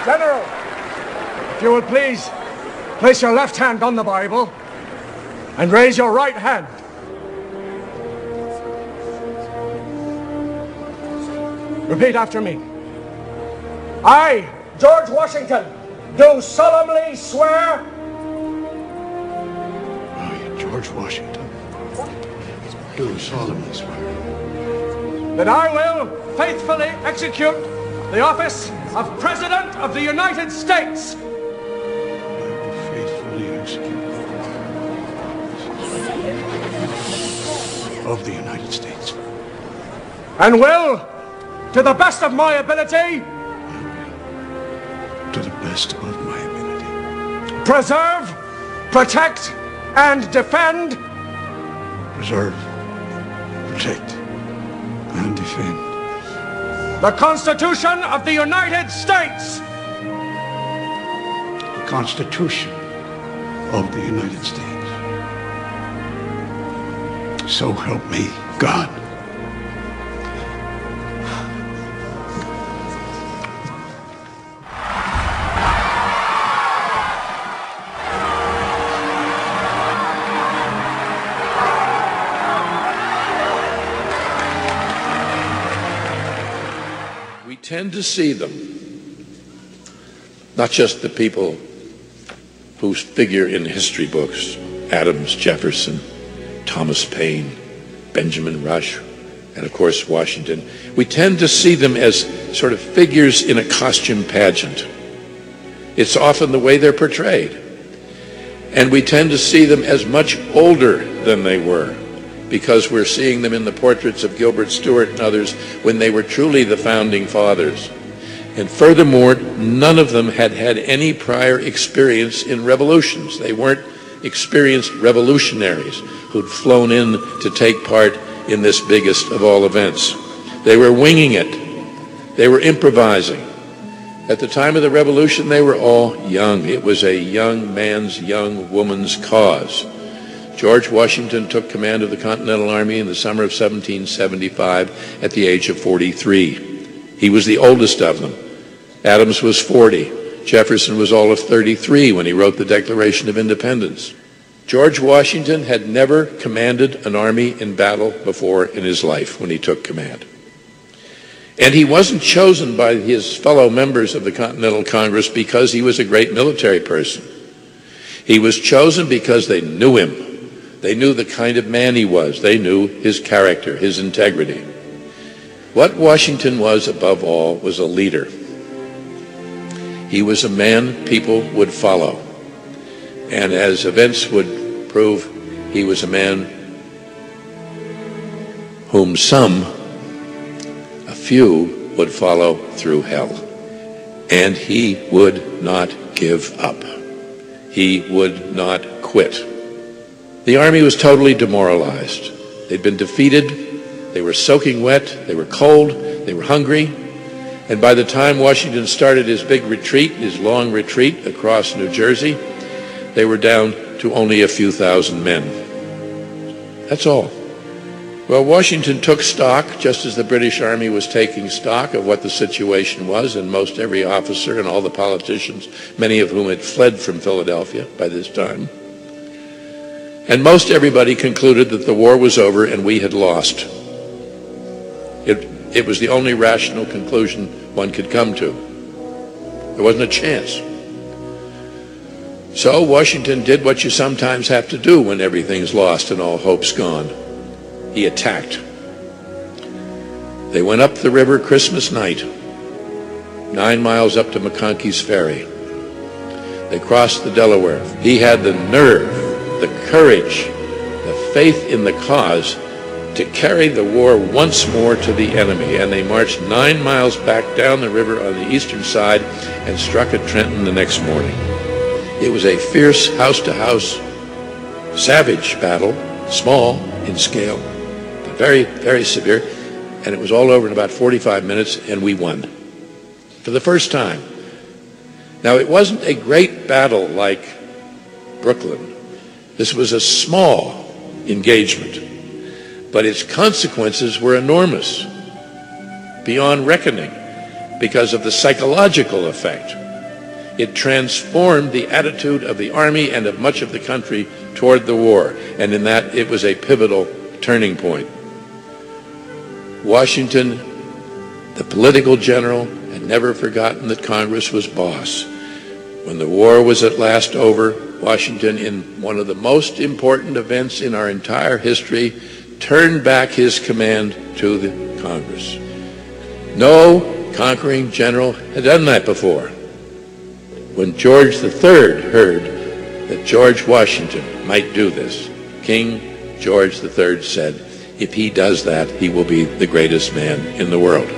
General, if you will please place your left hand on the Bible and raise your right hand. Repeat after me. I, George Washington, do solemnly swear. I, George Washington, do solemnly swear that I will faithfully execute the office of President of the United States. I will faithfully execute of the United States. And will, to the best of my ability, to the best of my ability, preserve, protect, and defend. Preserve, protect, and defend the Constitution of the United States. The Constitution of the United States. So help me, God. We tend to see them, not just the people who figure in history books, Adams, Jefferson, Thomas Paine, Benjamin Rush, and of course Washington. We tend to see them as sort of figures in a costume pageant. It's often the way they're portrayed. And we tend to see them as much older than they were, because we're seeing them in the portraits of Gilbert Stuart and others when they were truly the founding fathers. And furthermore, none of them had had any prior experience in revolutions. They weren't experienced revolutionaries who'd flown in to take part in this biggest of all events. They were winging it. They were improvising. At the time of the revolution, they were all young. It was a young man's, young woman's cause. George Washington took command of the Continental Army in the summer of 1775 at the age of 43. He was the oldest of them. Adams was 40. Jefferson was all of 33 when he wrote the Declaration of Independence. George Washington had never commanded an army in battle before in his life when he took command. And he wasn't chosen by his fellow members of the Continental Congress because he was a great military person. He was chosen because they knew him. They knew the kind of man he was. They knew his character, his integrity. What Washington was, above all, was a leader. He was a man people would follow. And as events would prove, he was a man whom some, a few, would follow through hell. And he would not give up. He would not quit. The army was totally demoralized. They'd been defeated. They were soaking wet. They were cold. They were hungry. And by the time Washington started his big retreat, his long retreat across New Jersey, they were down to only a few thousand men. That's all. Well, Washington took stock, just as the British Army was taking stock of what the situation was, and most every officer and all the politicians, many of whom had fled from Philadelphia by this time. And most everybody concluded that the war was over and we had lost. It was the only rational conclusion one could come to. There wasn't a chance. So Washington did what you sometimes have to do when everything's lost and all hope's gone. He attacked. They went up the river Christmas night, 9 miles up to McConkey's Ferry. They crossed the Delaware. He had the nerve, the courage, the faith in the cause to carry the war once more to the enemy. And they marched 9 miles back down the river on the eastern side and struck at Trenton the next morning. It was a fierce house-to-house, savage battle, small in scale, but very, very severe. And it was all over in about 45 minutes, and we won for the first time. Now, it wasn't a great battle like Brooklyn. This was a small engagement, but its consequences were enormous, beyond reckoning, because of the psychological effect. It transformed the attitude of the Army and of much of the country toward the war, and in that it was a pivotal turning point. Washington, the political general, had never forgotten that Congress was boss. When the war was at last over, Washington, in one of the most important events in our entire history, turned back his command to the Congress. No conquering general had done that before. When George III heard that George Washington might do this, King George III said, "If he does that, he will be the greatest man in the world."